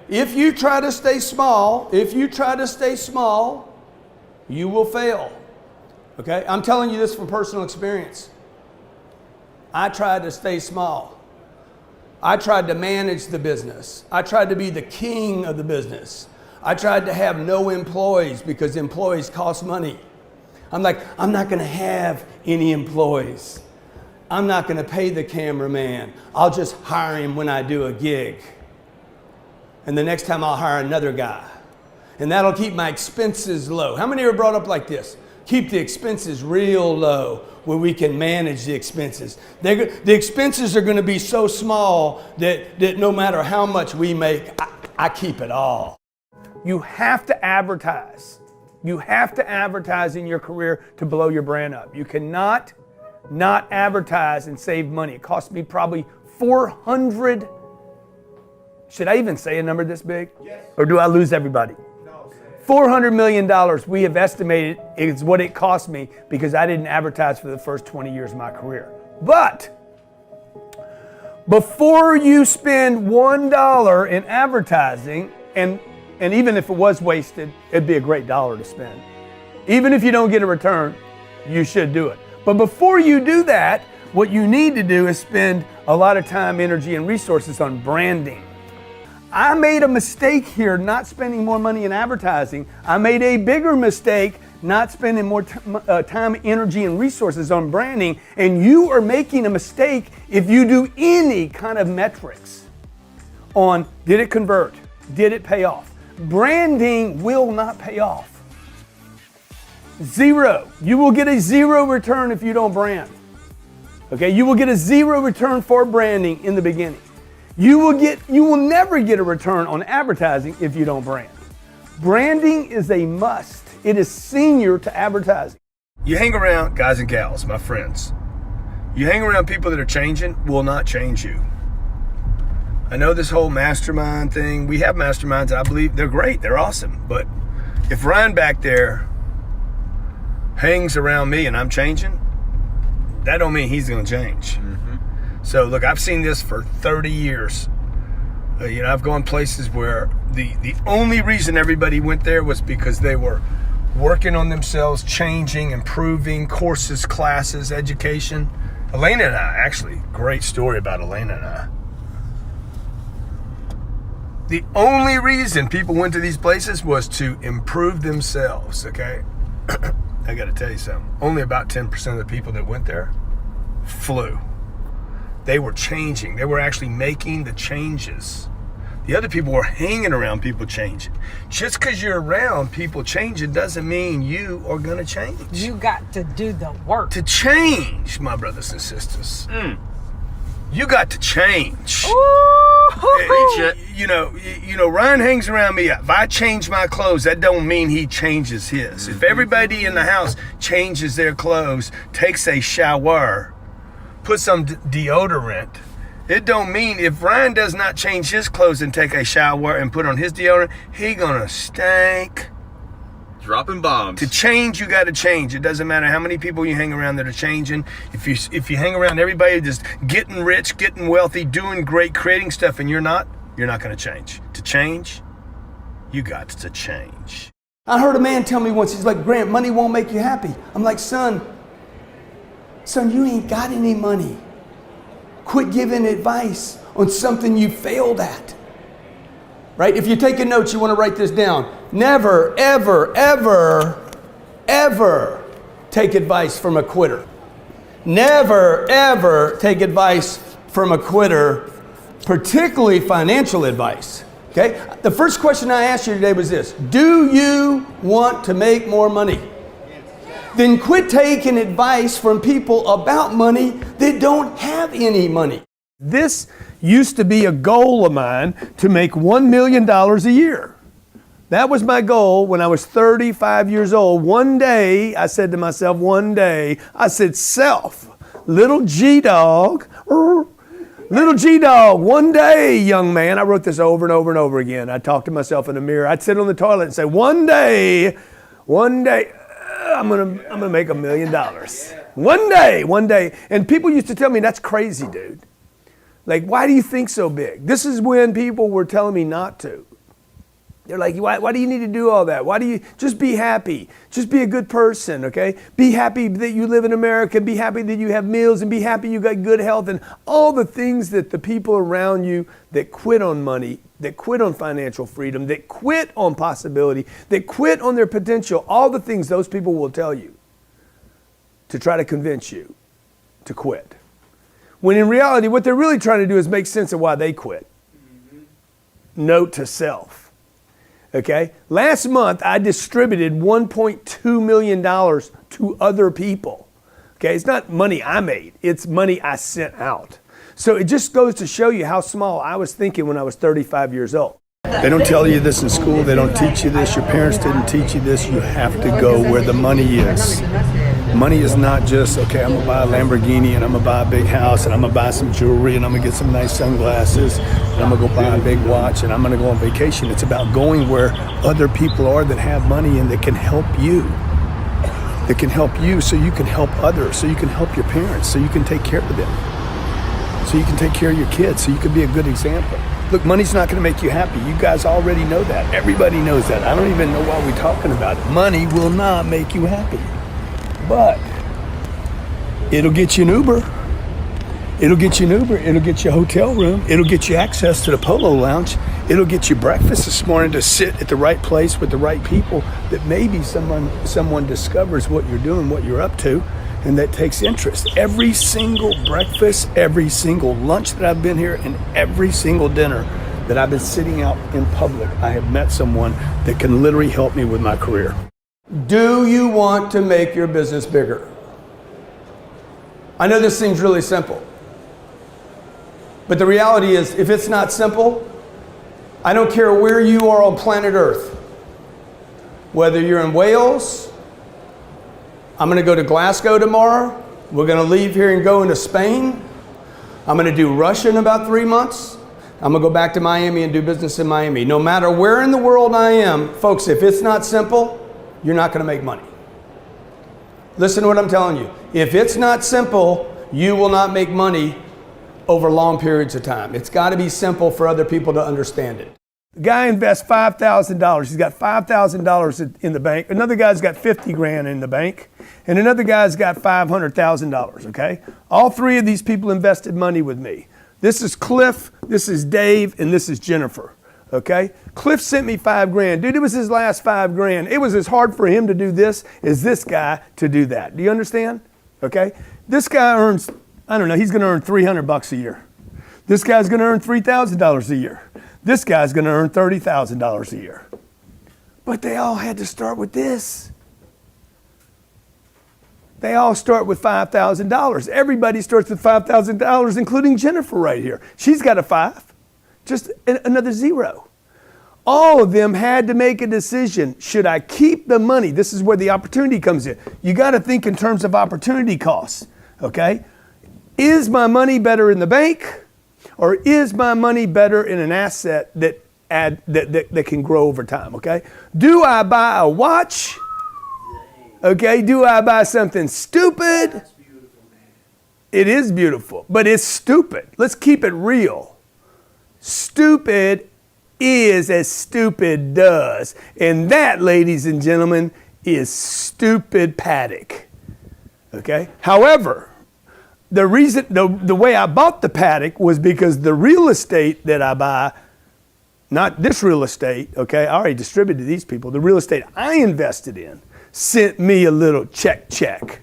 If you try to stay small, you will fail. Okay? I'm telling you this from personal experience. I tried to stay small. I tried to manage the business. I tried to be the king of the business. I tried to have no employees because employees cost money. I'm like, I'm not going to have any employees. I'm not going to pay the cameraman. I'll just hire him when I do a gig. And the next time I'll hire another guy. And that'll keep my expenses low. How many are brought up like this? Keep the expenses real low where we can manage the expenses. The expenses are going to be so small that no matter how much we make, I keep it all. You have to advertise. You have to advertise in your career to blow your brand up. You cannot not advertise and save money. It cost me probably 400. Should I even say a number this big? Yes. Or do I lose everybody? No. $400 million we have estimated is what it cost me because I didn't advertise for the first 20 years of my career. But before you spend $1 in advertising, and even if it was wasted, it'd be a great dollar to spend. Even if you don't get a return, you should do it. But before you do that, what you need to do is spend a lot of time, energy, and resources on branding. I made a mistake here not spending more money in advertising. I made a bigger mistake not spending more time, energy, and resources on branding. And you are making a mistake if you do any kind of metrics on did it convert? Did it pay off? Branding will not pay off. Zero. You will get a zero return if you don't brand. Okay, you will get a zero return for branding in the beginning. You will never get a return on advertising if you don't brand. Branding is a must. It is senior to advertising. You hang around, guys and gals, my friends. You hang around people that are changing will not change you. I know this whole mastermind thing. We have masterminds. I believe they're great. They're awesome. But if Ryan back there hangs around me and I'm changing, that don't mean he's going to change. Mm-hmm. So look, I've seen this for 30 years. I've gone places where the only reason everybody went there was because they were working on themselves, changing, improving, courses, classes, education. Elena and I, actually, great story about Elena and I. The only reason people went to these places was to improve themselves, okay? I got to tell you something. Only about 10% of the people that went there flew. They were changing. They were actually making the changes. The other people were hanging around people changing. Just because you're around people changing doesn't mean you are going to change. You got to do the work. To change, my brothers and sisters. You got to change. You know, Ryan hangs around me. If I change my clothes, that don't mean he changes his. If everybody in the house changes their clothes, takes a shower, puts some deodorant, it don't mean if Ryan does not change his clothes and take a shower and put on his deodorant, he gonna stink. Dropping bombs. To change, you got to change. It doesn't matter how many people you hang around that are changing. If you hang around everybody just getting rich, getting wealthy, doing great, creating stuff, and you're not going to change. To change, you got to change. I heard a man tell me once, he's like, Grant, money won't make you happy. I'm like, son, you ain't got any money. Quit giving advice on something you failed at. Right? If you're taking notes, you want to write this down. Never, ever, ever, ever take advice from a quitter. Never, ever take advice from a quitter, particularly financial advice. Okay? The first question I asked you today was this. Do you want to make more money? Then quit taking advice from people about money that don't have any money. This used to be a goal of mine to make $1 million a year. That was my goal when I was 35 years old. One day, I said to myself, self, little G-Dog, one day, young man. I wrote this over and over and over again. I talked to myself in the mirror. I'd sit on the toilet and say, one day, I'm gonna make $1 million. One day. And people used to tell me, that's crazy, dude. Like, why do you think so big? This is when people were telling me not to. They're like, why do you need to do all that? Why do you just be happy? Just be a good person, okay? Be happy that you live in America. Be happy that you have meals, and be happy you got good health, and all the things that the people around you that quit on money, that quit on financial freedom, that quit on possibility, that quit on their potential, all the things those people will tell you to try to convince you to quit. When in reality, what they're really trying to do is make sense of why they quit. Note to self. Okay? Last month, I distributed $1.2 million to other people. Okay? It's not money I made. It's money I sent out. So it just goes to show you how small I was thinking when I was 35 years old. They don't tell you this in school. They don't teach you this. Your parents didn't teach you this. You have to go where the money is. Money is not just, okay, I'm going to buy a Lamborghini and I'm going to buy a big house and I'm going to buy some jewelry and I'm going to get some nice sunglasses and I'm going to go buy a big watch and I'm going to go on vacation. It's about going where other people are that have money and that can help you. That can help you so you can help others, so you can help your parents, so you can take care of them, so you can take care of your kids, so you can be a good example. Look, money's not going to make you happy. You guys already know that. Everybody knows that. I don't even know why we're talking about it. Money will not make you happy. But it'll get you an Uber. It'll get you an Uber. It'll get you a hotel room. It'll get you access to the Polo Lounge. It'll get you breakfast this morning to sit at the right place with the right people that maybe someone discovers what you're doing, what you're up to, and that takes interest. Every single breakfast, every single lunch that I've been here, and every single dinner that I've been sitting out in public, I have met someone that can literally help me with my career. Do you want to make your business bigger? I know this seems really simple, but the reality is, if it's not simple, I don't care where you are on planet Earth, whether you're in Wales, I'm going to go to Glasgow tomorrow, we're going to leave here and go into Spain, I'm going to do Russia in about 3 months, I'm going to go back to Miami and do business in Miami. No matter where in the world I am, folks, if it's not simple, you're not going to make money. Listen to what I'm telling you. If it's not simple, you will not make money over long periods of time. It's got to be simple for other people to understand it. The guy invests $5,000. He's got $5,000 in the bank. Another guy's got 50 grand in the bank. And another guy's got $500,000, okay? All three of these people invested money with me. This is Cliff, this is Dave, and this is Jennifer. Okay? Cliff sent me 5 grand. Dude, it was his last 5 grand. It was as hard for him to do this as this guy to do that. Do you understand? Okay? This guy earns, I don't know, he's going to earn $300 a year. This guy's going to earn $3,000 a year. This guy's going to earn $30,000 a year. But they all had to start with this. They all start with $5,000. Everybody starts with $5,000, including Jennifer right here. She's got a 5. Just another 0. All of them had to make a decision. Should I keep the money? This is where the opportunity comes in. You got to think in terms of opportunity costs, okay? Is my money better in the bank, or is my money better in an asset that can grow over time, okay? Do I buy a watch? Okay, do I buy something stupid? That's beautiful, man. It is beautiful, but it's stupid. Let's keep it real. Stupid is as stupid does. And that, ladies and gentlemen, is stupid paddock. Okay? However, the reason, the way I bought the paddock was because the real estate that I buy, not this real estate, okay, I already distributed to these people, the real estate I invested in sent me a little check.